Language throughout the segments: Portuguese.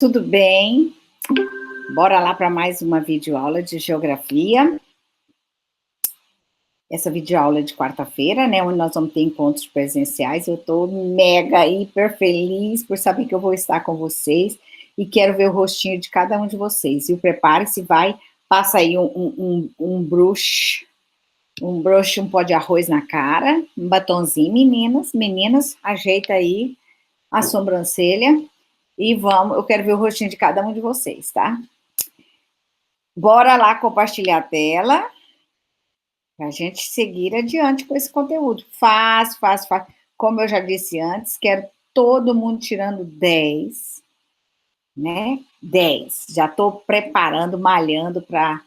Tudo bem? Bora lá para mais uma videoaula de geografia. Essa videoaula é de quarta-feira, né, onde nós vamos ter encontros presenciais. Eu estou mega, hiper feliz por saber que eu vou estar com vocês e quero ver o rostinho de cada um de vocês. E prepare-se, passa aí um brush, um pó de arroz na cara, um batonzinho, meninas, ajeita aí a sobrancelha e vamos, eu quero ver o rostinho de cada um de vocês, tá? Bora lá compartilhar a tela para a gente seguir adiante com esse conteúdo. Fácil. Como eu já disse antes, quero todo mundo tirando 10, né? 10. Já estou preparando, malhando para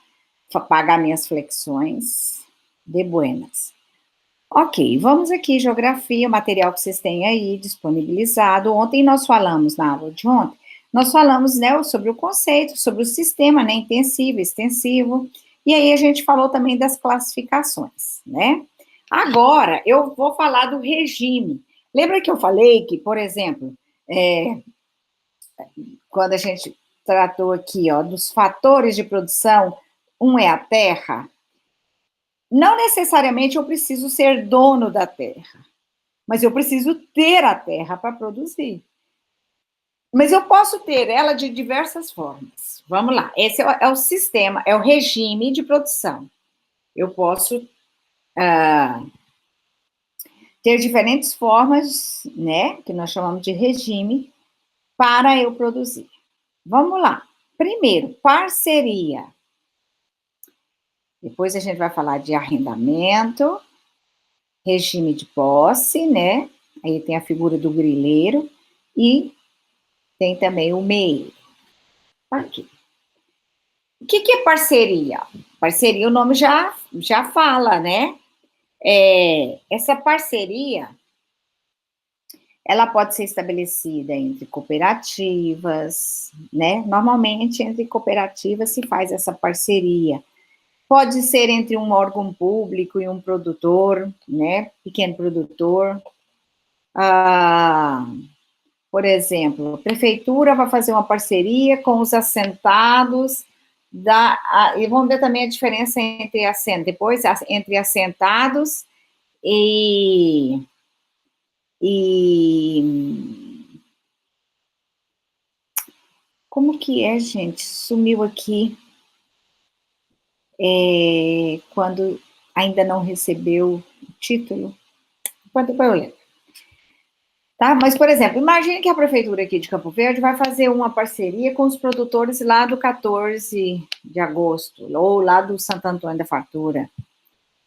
pagar minhas flexões de buenas. Ok, vamos aqui, geografia, o material que vocês têm aí disponibilizado. Ontem nós falamos, na aula de ontem, nós falamos, né, sobre o conceito, sobre o sistema, né, intensivo, extensivo, e aí a gente falou também das classificações, né? Agora, eu vou falar do regime. Lembra que eu falei que, por exemplo, quando a gente tratou aqui, ó, dos fatores de produção, um é a terra, não necessariamente eu preciso ser dono da terra, mas eu preciso ter a terra para produzir. Mas eu posso ter ela de diversas formas. Vamos lá, esse é o sistema, é o regime de produção. Eu posso ter diferentes formas, né, que nós chamamos de regime, para eu produzir. Vamos lá. Primeiro, parceria. Depois a gente vai falar de arrendamento, regime de posse, né? Aí tem a figura do grileiro e tem também o meio. Aqui. O que é parceria? Parceria, o nome já fala, né? Essa parceria, ela pode ser estabelecida entre cooperativas, né? Normalmente, entre cooperativas se faz essa parceria. Pode ser entre um órgão público e um produtor, né? Pequeno produtor. Por exemplo, a prefeitura vai fazer uma parceria com os assentados e vamos ver também a diferença entre entre assentados e como que é, gente? Sumiu aqui quando ainda não recebeu o título. Depois eu lembro. Tá? Mas, por exemplo, imagine que a prefeitura aqui de Campo Verde vai fazer uma parceria com os produtores lá do 14 de agosto, ou lá do Santo Antônio da Fartura,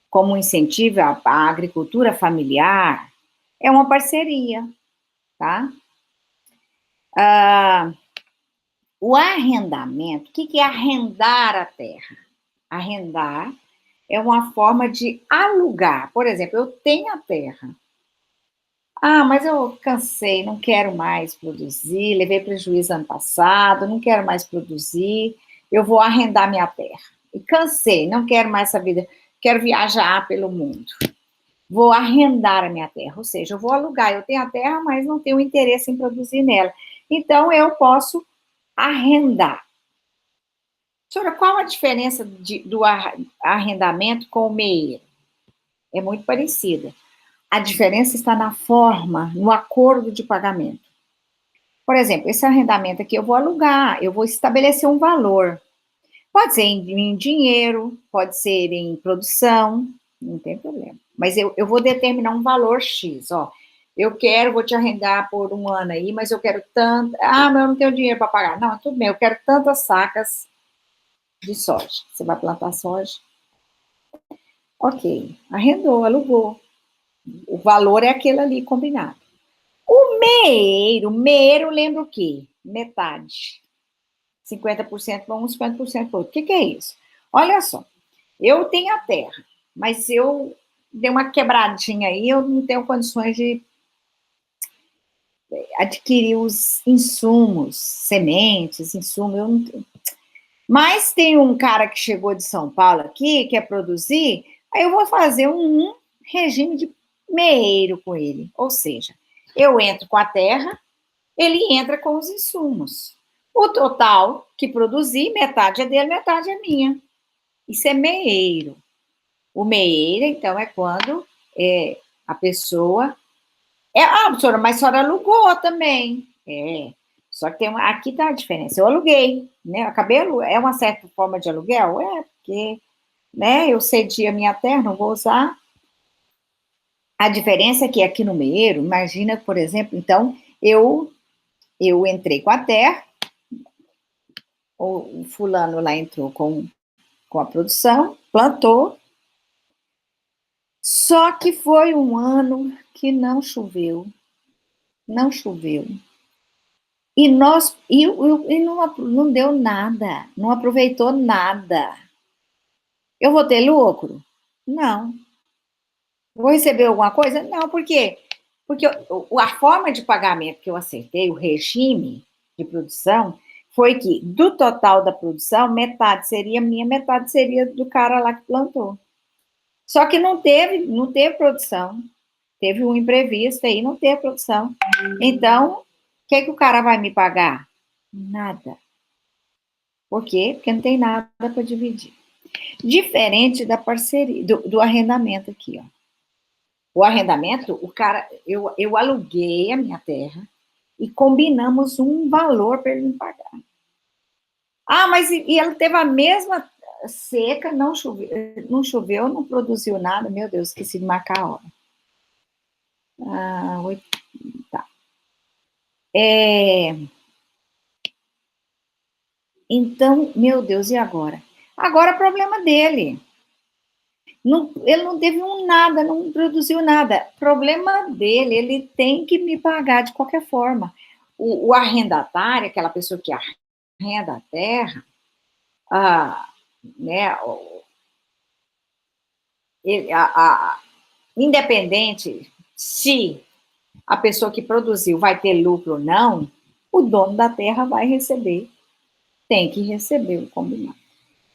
como um incentivo à agricultura familiar. É uma parceria, tá? O arrendamento, o que é arrendar a terra? Arrendar é uma forma de alugar. Por exemplo, eu tenho a terra. Mas eu cansei, não quero mais produzir, levei prejuízo ano passado, não quero mais produzir, eu vou arrendar minha terra. E cansei, não quero mais essa vida, quero viajar pelo mundo. Vou arrendar a minha terra, ou seja, eu vou alugar, eu tenho a terra, mas não tenho interesse em produzir nela. Então, eu posso arrendar. Senhora, qual a diferença do arrendamento com o MEI? É muito parecida. A diferença está na forma, no acordo de pagamento. Por exemplo, esse arrendamento aqui eu vou alugar, eu vou estabelecer um valor. Pode ser em dinheiro, pode ser em produção, não tem problema. Mas eu vou determinar um valor X, ó. Vou te arrendar por um ano aí, mas eu quero tanto. Mas eu não tenho dinheiro para pagar. Não, tudo bem, eu quero tantas sacas de soja. Você vai plantar soja? Ok, arrendou, alugou. O valor é aquele ali combinado. O meeiro lembra o quê? Metade. 50% para um, 50% para o outro. O que é isso? Olha só, eu tenho a terra, mas eu dei uma quebradinha aí, eu não tenho condições de adquirir os insumos, sementes, insumos, eu não tenho. Mas tem um cara que chegou de São Paulo aqui, quer produzir, aí eu vou fazer um regime de meeiro com ele. Ou seja, eu entro com a terra, ele entra com os insumos. O total que produzi, metade é dele, metade é minha. Isso é meeiro. O meeiro, então, é quando a pessoa... senhora, mas a senhora alugou também. Só que aqui está a diferença. Eu aluguei, né? Acabei, é uma certa forma de aluguel? Porque, né, eu cedi a minha terra, não vou usar. A diferença é que aqui no meeiro, imagina, por exemplo, então, eu entrei com a terra, o fulano lá entrou com a produção, plantou, só que foi um ano que não choveu, não choveu. E não deu nada, não aproveitou nada. Eu vou ter lucro? Não. Vou receber alguma coisa? Não, por quê? Porque a forma de pagamento que eu acertei, o regime de produção, foi que do total da produção, metade seria minha, metade seria do cara lá que plantou. Só que não teve produção. Teve um imprevisto aí, não teve produção. Então, o que o cara vai me pagar? Nada. Por quê? Porque não tem nada para dividir. Diferente da parceria, do arrendamento aqui, ó. O arrendamento, o cara, eu aluguei a minha terra e combinamos um valor para ele me pagar. Ah, mas e ela teve a mesma seca, não choveu, não produziu nada. Meu Deus, esqueci de marcar a hora. Tá. Então, meu Deus, e agora? Agora é problema dele. Ele não teve nada, não produziu nada. Problema dele, ele tem que me pagar de qualquer forma. O arrendatário, aquela pessoa que arrenda a terra, né, independente se a pessoa que produziu vai ter lucro ou não, o dono da terra vai receber. Tem que receber o combinado.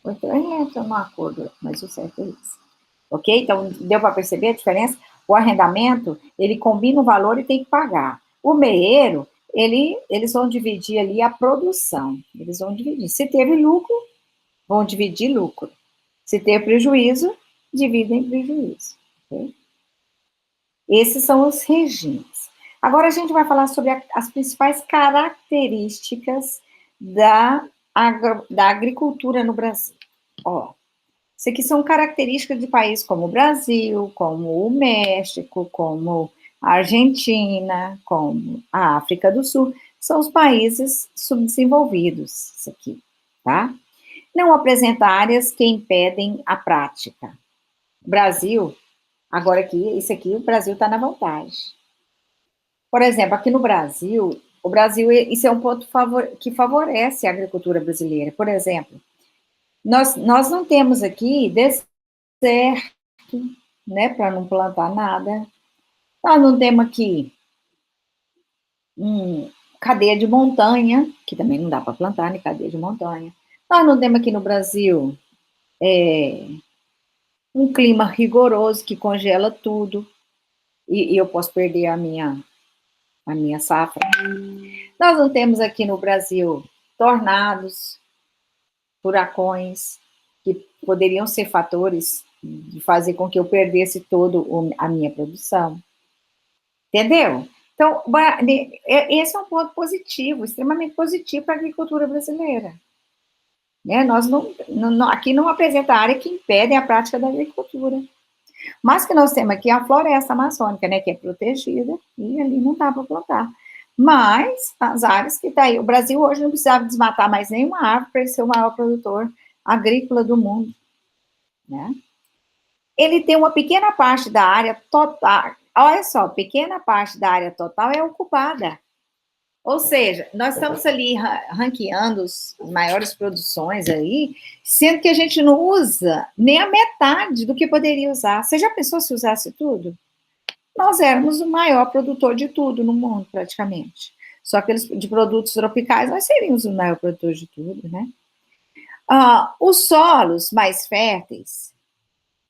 Então, entra no acordo, mas o certo é isso. Ok? Então, deu para perceber a diferença? O arrendamento, ele combina o valor e tem que pagar. O meeiro, eles vão dividir ali a produção. Eles vão dividir. Se teve lucro, vão dividir lucro. Se teve prejuízo, dividem prejuízo. Okay? Esses são os regimes. Agora a gente vai falar sobre as principais características da agricultura no Brasil. Ó, isso aqui são características de países como o Brasil, como o México, como a Argentina, como a África do Sul. São os países subdesenvolvidos, isso aqui, tá? Não apresenta áreas que impedem a prática. O Brasil, agora aqui, isso aqui, o Brasil está na vantagem. Por exemplo, aqui no Brasil, isso é um ponto que favorece a agricultura brasileira. Por exemplo, nós não temos aqui deserto, né, para não plantar nada. Nós não temos aqui cadeia de montanha, que também não dá para plantar, nem cadeia de montanha. Nós não temos aqui no Brasil um clima rigoroso que congela tudo, e eu posso perder a minha safra. Nós não temos aqui no Brasil tornados, furacões, que poderiam ser fatores de fazer com que eu perdesse toda a minha produção. Entendeu? Então, esse é um ponto positivo, extremamente positivo para a agricultura brasileira. Né? Nós aqui não apresenta área que impede a prática da agricultura. Mas que nós temos aqui a floresta amazônica, né, que é protegida, e ali não dá para plantar. Mas as áreas que está aí, o Brasil hoje não precisava desmatar mais nenhuma árvore para ele ser o maior produtor agrícola do mundo. Né? Ele tem uma pequena parte da área total, olha só, pequena parte da área total é ocupada. Ou seja, nós estamos ali ranqueando as maiores produções aí, sendo que a gente não usa nem a metade do que poderia usar. Você já pensou se usasse tudo? Nós éramos o maior produtor de tudo no mundo, praticamente. Só que de produtos tropicais, nós seríamos o maior produtor de tudo, né? Os solos mais férteis,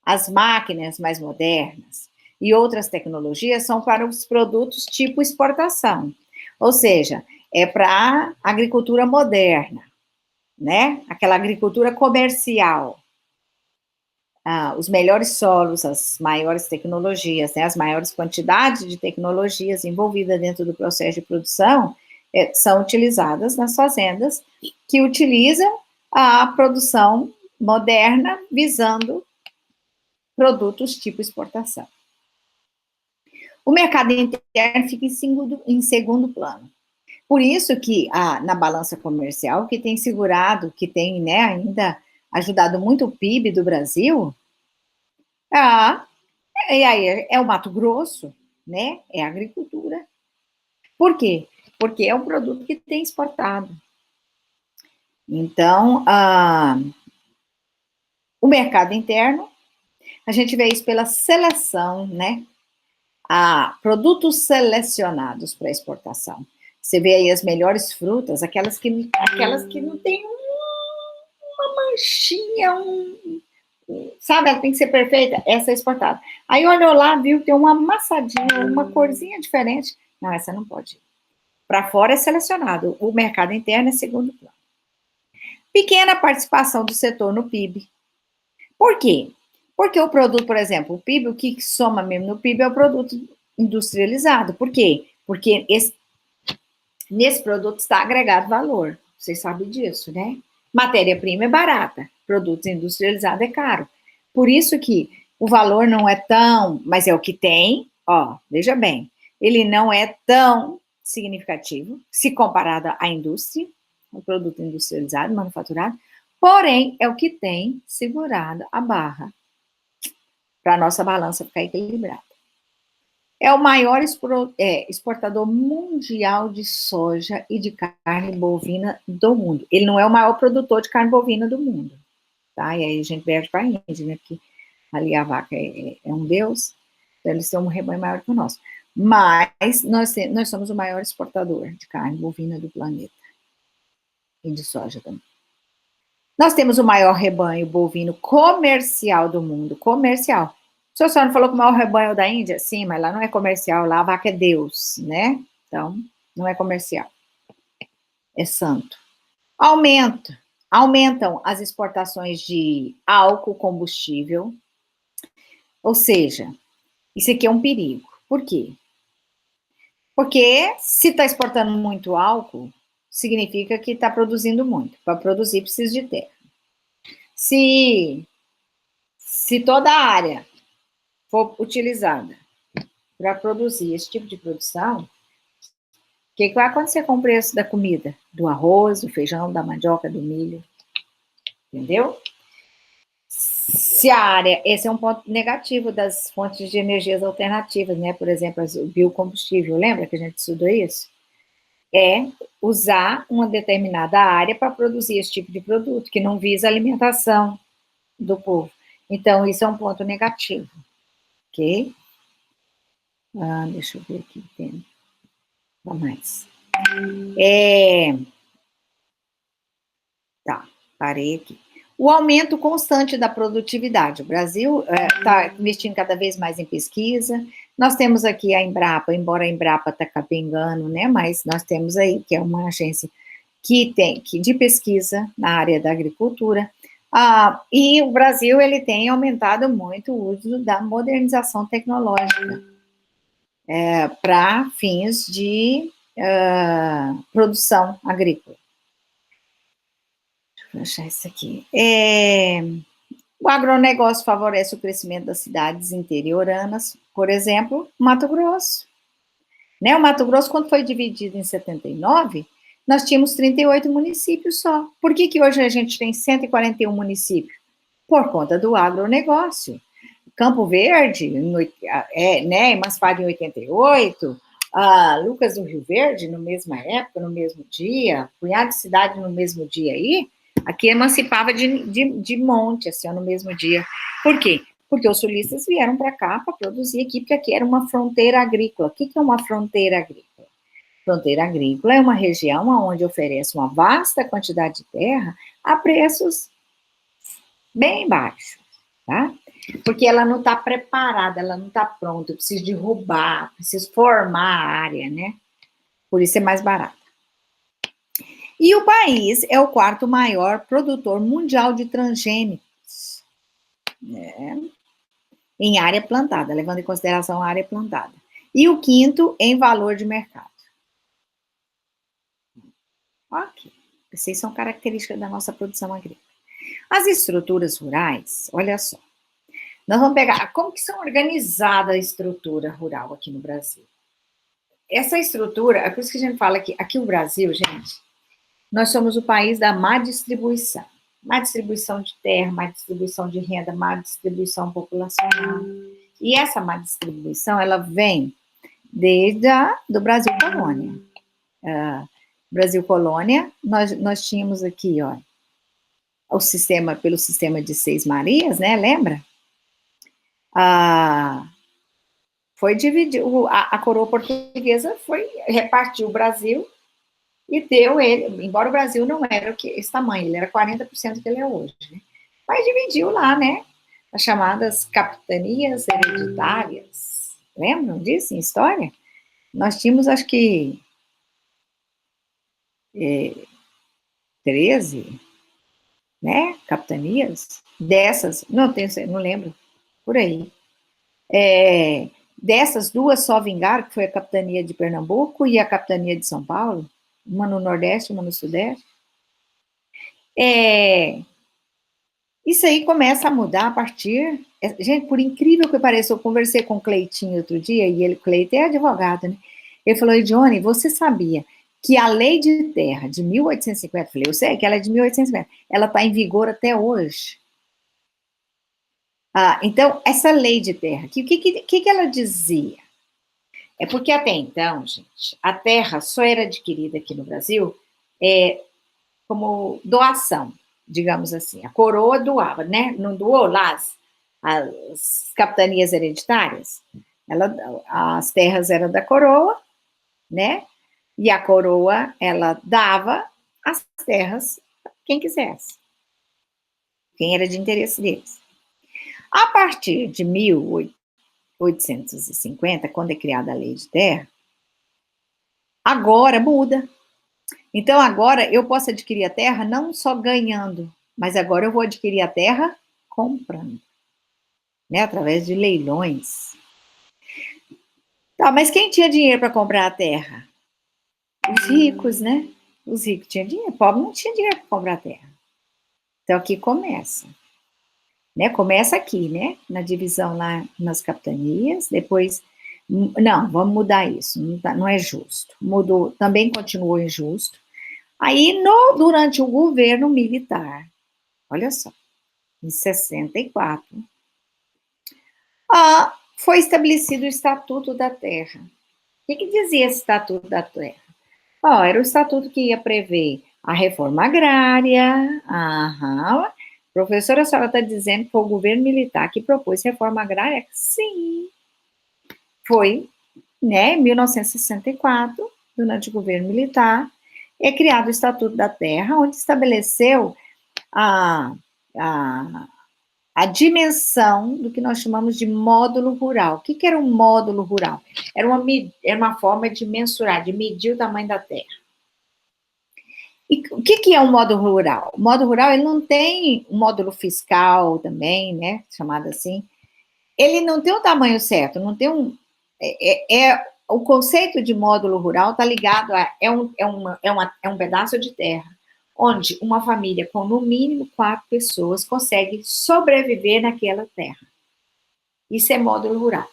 as máquinas mais modernas e outras tecnologias são para os produtos tipo exportação. Ou seja, é para agricultura moderna, né? Aquela agricultura comercial. Os melhores solos, as maiores tecnologias, né? As maiores quantidades de tecnologias envolvidas dentro do processo de produção são utilizadas nas fazendas que utilizam a produção moderna visando produtos tipo exportação. O mercado interno fica em segundo plano. Por isso que na balança comercial, que tem segurado, que tem, né, ainda ajudado muito o PIB do Brasil, e aí é o Mato Grosso, né, é a agricultura. Por quê? Porque é um produto que tem exportado. Então, o mercado interno, a gente vê isso pela seleção, né, produtos selecionados para exportação. Você vê aí as melhores frutas, aquelas que não tem uma manchinha, sabe, ela tem que ser perfeita, essa é exportada. Aí olhou lá, viu que tem uma amassadinha, uma corzinha diferente. Não, essa não pode ir. Para fora é selecionado, o mercado interno é segundo plano. Pequena participação do setor no PIB. Por quê? Porque o produto, por exemplo, o PIB, o que soma mesmo no PIB é o produto industrializado. Por quê? Porque nesse produto está agregado valor. Vocês sabem disso, né? Matéria-prima é barata, produto industrializado é caro. Por isso que o valor não é tão, mas é o que tem, veja bem, ele não é tão significativo se comparado à indústria, o produto industrializado, manufaturado, porém é o que tem segurado a barra para a nossa balança ficar equilibrada. É o maior exportador mundial de soja e de carne bovina do mundo. Ele não é o maior produtor de carne bovina do mundo, tá? E aí a gente perde para a Índia, né? Porque ali a vaca é um deus, então eles têm um rebanho maior que o nosso. Mas nós somos o maior exportador de carne bovina do planeta. E de soja também. Nós temos o maior rebanho bovino comercial do mundo, comercial. O senhor só não falou que o maior rebanho é o da Índia? Sim, mas lá não é comercial, lá a vaca é Deus, né? Então, não é comercial. É santo. Aumentam as exportações de álcool combustível, ou seja, isso aqui é um perigo. Por quê? Porque se está exportando muito álcool, significa que está produzindo muito. Para produzir, precisa de terra. Se toda a área for utilizada para produzir esse tipo de produção, o que vai acontecer com o preço da comida? Do arroz, do feijão, da mandioca, do milho. Entendeu? Se a área, esse é um ponto negativo das fontes de energias alternativas, né? Por exemplo, o biocombustível, lembra que a gente estudou isso? É usar uma determinada área para produzir esse tipo de produto, que não visa a alimentação do povo. Então, isso é um ponto negativo, ok? Deixa eu ver aqui, tem. Vamos mais. Tá, parei aqui. O aumento constante da produtividade. O Brasil está investindo cada vez mais em pesquisa. Nós temos aqui a Embrapa, embora a Embrapa está capengando, né? Mas nós temos aí, que é uma agência de pesquisa na área da agricultura. E o Brasil, ele tem aumentado muito o uso da modernização tecnológica para fins de produção agrícola. Vou achar isso aqui. O agronegócio favorece o crescimento das cidades interioranas, por exemplo, Mato Grosso. Né? O Mato Grosso, quando foi dividido em 79, nós tínhamos 38 municípios só. Por que hoje a gente tem 141 municípios? Por conta do agronegócio. Campo Verde, né, emancipado em 88, Lucas do Rio Verde, na mesma época, no mesmo dia, punhado de cidade no mesmo dia aí, aqui emancipava de monte, assim, no mesmo dia. Por quê? Porque os sulistas vieram para cá para produzir aqui, porque aqui era uma fronteira agrícola. O que é uma fronteira agrícola? Fronteira agrícola é uma região onde oferece uma vasta quantidade de terra a preços bem baixos, tá? Porque ela não está preparada, ela não está pronta, eu preciso derrubar, preciso formar a área, né? Por isso é mais barata. E o país é o quarto maior produtor mundial de transgênicos, né? Em área plantada, levando em consideração a área plantada. E o quinto em valor de mercado. Ok. Essas são características da nossa produção agrícola. As estruturas rurais, olha só. Nós vamos pegar como que são organizada a estrutura rural aqui no Brasil. Essa estrutura, é por isso que a gente fala que aqui o Brasil, gente, nós somos o país da má distribuição. Má distribuição de terra, má distribuição de renda, má distribuição populacional. E essa má distribuição, ela vem desde do Brasil Colônia. Brasil Colônia, nós tínhamos aqui, ó, o sistema, pelo sistema de Seis Marias, né, lembra? Foi dividido, a coroa portuguesa repartiu o Brasil e deu ele, embora o Brasil não era esse tamanho, ele era 40% que ele é hoje, né? Mas dividiu lá, né, as chamadas capitanias hereditárias. Lembram disso em história? Nós tínhamos, acho que, 13, né, capitanias, dessas, não lembro, por aí. Dessas duas só vingaram, que foi a capitania de Pernambuco e a capitania de São Paulo, uma no Nordeste, uma no Sudeste. Isso aí começa a mudar a partir... Gente, por incrível que pareça, eu conversei com o Cleitinho outro dia, e Cleiton é advogado, né? Ele falou, Johnny, você sabia que a lei de terra de 1850, eu falei, eu sei que ela é de 1850, ela está em vigor até hoje. Então, essa lei de terra, o que ela dizia? É porque até então, gente, a terra só era adquirida aqui no Brasil como doação, digamos assim. A coroa doava, né? Não doou lá as capitanias hereditárias? As terras eram da coroa, né? E a coroa, ela dava as terras a quem quisesse, quem era de interesse deles. A partir de 1850, quando é criada a lei de terra, agora muda. Então, agora eu posso adquirir a terra não só ganhando, mas agora eu vou adquirir a terra comprando, né? Através de leilões. Tá, mas quem tinha dinheiro para comprar a terra? Os ricos, né? Os ricos tinham dinheiro, o pobre não tinha dinheiro para comprar a terra. Então, aqui começa. Né? Começa aqui, né? Na divisão lá nas capitanias, depois... Não, vamos mudar isso, não é justo. Mudou, também continuou injusto. Aí, durante o governo militar, olha só, em 64, foi estabelecido o Estatuto da Terra. O que dizia esse Estatuto da Terra? Era o estatuto que ia prever a reforma agrária. Professora, a senhora está dizendo que foi o governo militar que propôs reforma agrária? Sim. Foi, né, em 1964, durante o governo militar, é criado o Estatuto da Terra, onde estabeleceu a dimensão do que nós chamamos de módulo rural. O que era um módulo rural? Era uma forma de mensurar, de medir o tamanho da terra. E o que é um módulo rural? O módulo rural, ele não tem um módulo fiscal também, né, chamado assim. Ele não tem o tamanho certo, não tem o conceito de módulo rural está ligado a um pedaço de terra, onde uma família com no mínimo 4 pessoas consegue sobreviver naquela terra. Isso é módulo rural.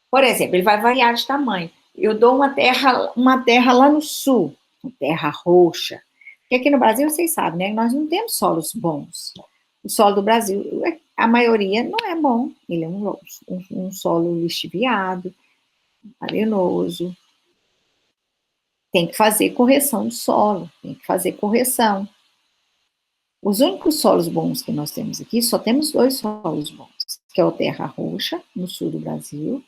Por exemplo, ele vai variar de tamanho. Eu dou uma terra lá no sul, uma terra roxa, porque aqui no Brasil, vocês sabem, né, nós não temos solos bons. O solo do Brasil, a maioria não é bom, ele é um solo lixiviado, arenoso. Tem que fazer correção de solo, tem que fazer correção. Os únicos solos bons que nós temos aqui, só temos 2 solos bons, que é o terra roxa, no sul do Brasil,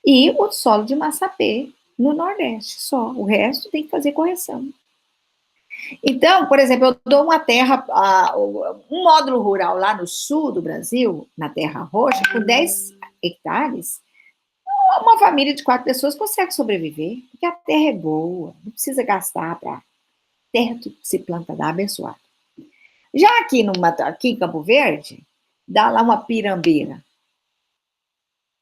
e o solo de massapê, no Nordeste, só. O resto tem que fazer correção. Então, por exemplo, eu dou uma terra, um módulo rural lá no sul do Brasil, na terra roxa, com 10 hectares, uma família de 4 pessoas consegue sobreviver, porque a terra é boa, não precisa gastar para terra que se planta dá abençoada. Já aqui em Campo Verde, dá lá uma pirambeira.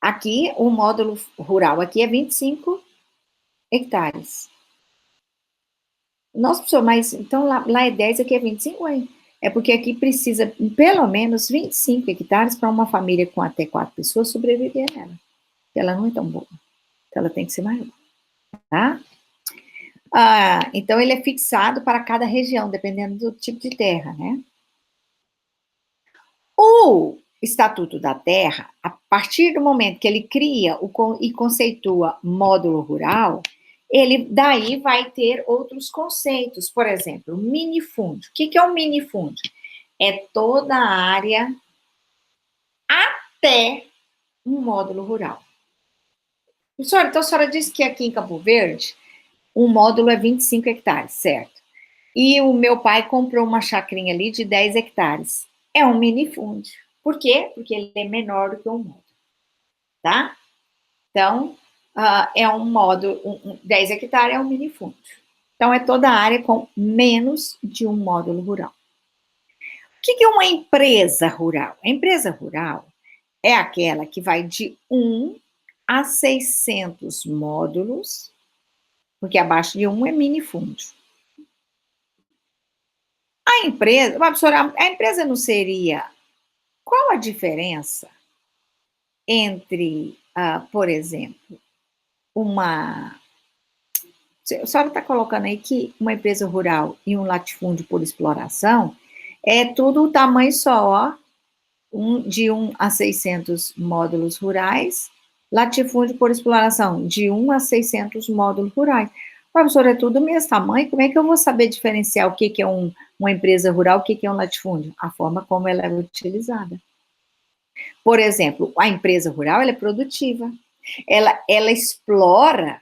Aqui, o módulo rural aqui é 25 hectares. Nossa, professor, mas então lá é 10, aqui é 25, hein? É porque aqui precisa pelo menos 25 hectares para uma família com até 4 pessoas sobreviver nela. Ela não é tão boa. Então, ela tem que ser maior, tá? Então, ele é fixado para cada região, dependendo do tipo de terra, né? O Estatuto da Terra, a partir do momento que ele cria e conceitua módulo rural, ele daí vai ter outros conceitos. Por exemplo, minifúndio. O que é um minifúndio? É toda a área até um módulo rural. Professora, então a senhora disse que aqui em Campo Verde, um módulo é 25 hectares, certo? E o meu pai comprou uma chacrinha ali de 10 hectares. É um minifúndio. Por quê? Porque ele é menor do que um módulo, tá? Então, é um módulo, 10 hectares é um minifúndio. Então, é toda a área com menos de um módulo rural. O que é uma empresa rural? A empresa rural é aquela que vai de 1 a 600 módulos, porque abaixo de 1 é minifúndio. A empresa, professora, a empresa não seria... Qual a diferença entre, por exemplo, a senhora está colocando aí que uma empresa rural e um latifúndio por exploração é tudo o tamanho só, ó, de 1 a 600 módulos rurais, latifúndio por exploração, de 1 a 600 módulos rurais. Professora, é tudo o mesmo tamanho, como é que eu vou saber diferenciar o que é uma empresa rural, o que é um latifúndio? A forma como ela é utilizada. Por exemplo, a empresa rural, ela é produtiva, ela explora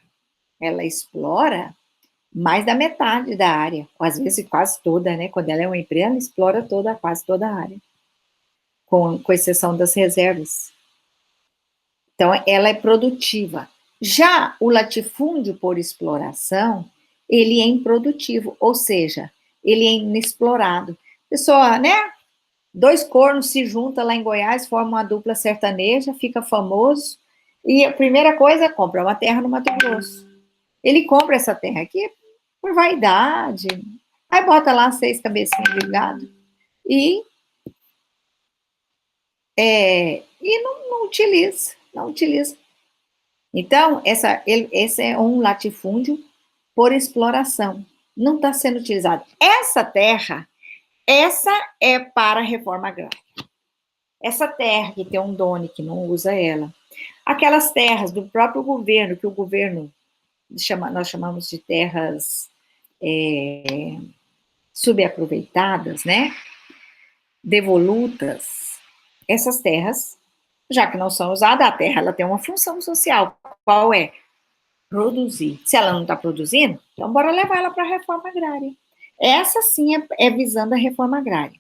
mais da metade da área, ou às vezes quase toda, né? Quando ela é uma empresa, ela explora quase toda a área, com exceção das reservas. Então, ela é produtiva. Já o latifúndio por exploração, ele é improdutivo, ou seja, ele é inexplorado. Pessoa, né? 2 cornos se juntam lá em Goiás, formam uma dupla sertaneja, fica famoso, e a primeira coisa é comprar uma terra no Mato Grosso. Ele compra essa terra aqui por vaidade, aí bota lá 6 cabecinhas de gado e não utiliza, não utiliza. Então, esse é um latifúndio por exploração, não está sendo utilizado. Essa terra, essa é para a reforma agrária. Essa terra que tem um dono que não usa ela. Aquelas terras do próprio governo, que o governo nós chamamos de terras subaproveitadas, né? Devolutas. Essas terras, já que não são usadas, a terra ela tem uma função social. Qual é? Produzir. Se ela não está produzindo, então bora levar ela para a reforma agrária. Essa sim é visando a reforma agrária.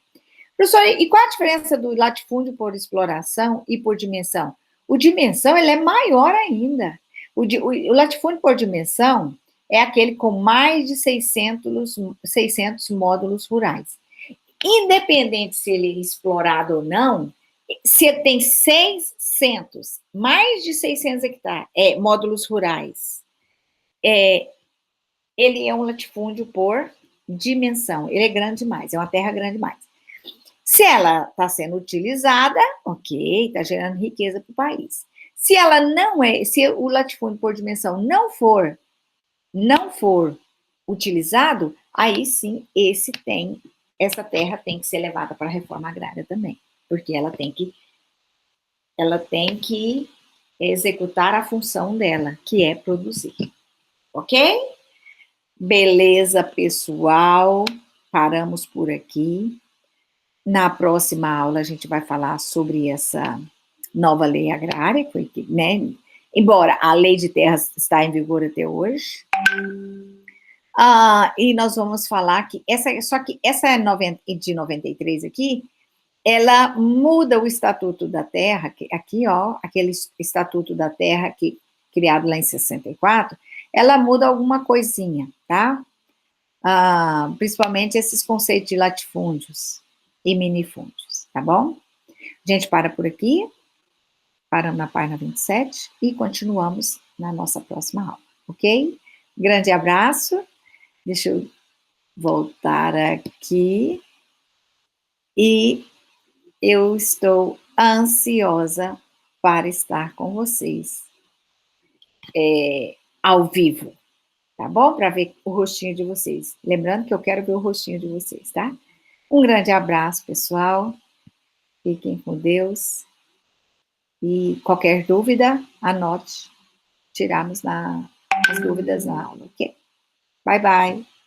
Professor, e qual a diferença do latifúndio por exploração e por dimensão? O dimensão, ele é maior ainda. O latifúndio por dimensão é aquele com mais de 600 módulos rurais. Independente se ele é explorado ou não, se tem 600, mais de 600 hectares, módulos rurais, ele é um latifúndio por dimensão. Ele é grande demais, é uma terra grande demais. Se ela está sendo utilizada, ok, está gerando riqueza para o país. Se ela não é, se o latifúndio por dimensão não for utilizado, aí sim essa terra tem que ser levada para a reforma agrária também, porque ela tem que executar a função dela, que é produzir. Ok? Beleza, pessoal. Paramos por aqui. Na próxima aula, a gente vai falar sobre essa nova lei agrária, né? Embora a lei de terras está em vigor até hoje. E nós vamos falar que essa de 93 aqui, ela muda o Estatuto da Terra, aqui, ó, aquele Estatuto da Terra criado lá em 64, ela muda alguma coisinha, tá? principalmente esses conceitos de latifúndios e minifúndios, tá bom? A gente para por aqui, paramos na página 27 e continuamos na nossa próxima aula, ok? Grande abraço, deixa eu voltar aqui e eu estou ansiosa para estar com vocês ao vivo, tá bom? Para ver o rostinho de vocês. Lembrando que eu quero ver o rostinho de vocês, tá? Um grande abraço, pessoal. Fiquem com Deus. E qualquer dúvida, anote. Tiramos as dúvidas na aula, ok? Bye, bye.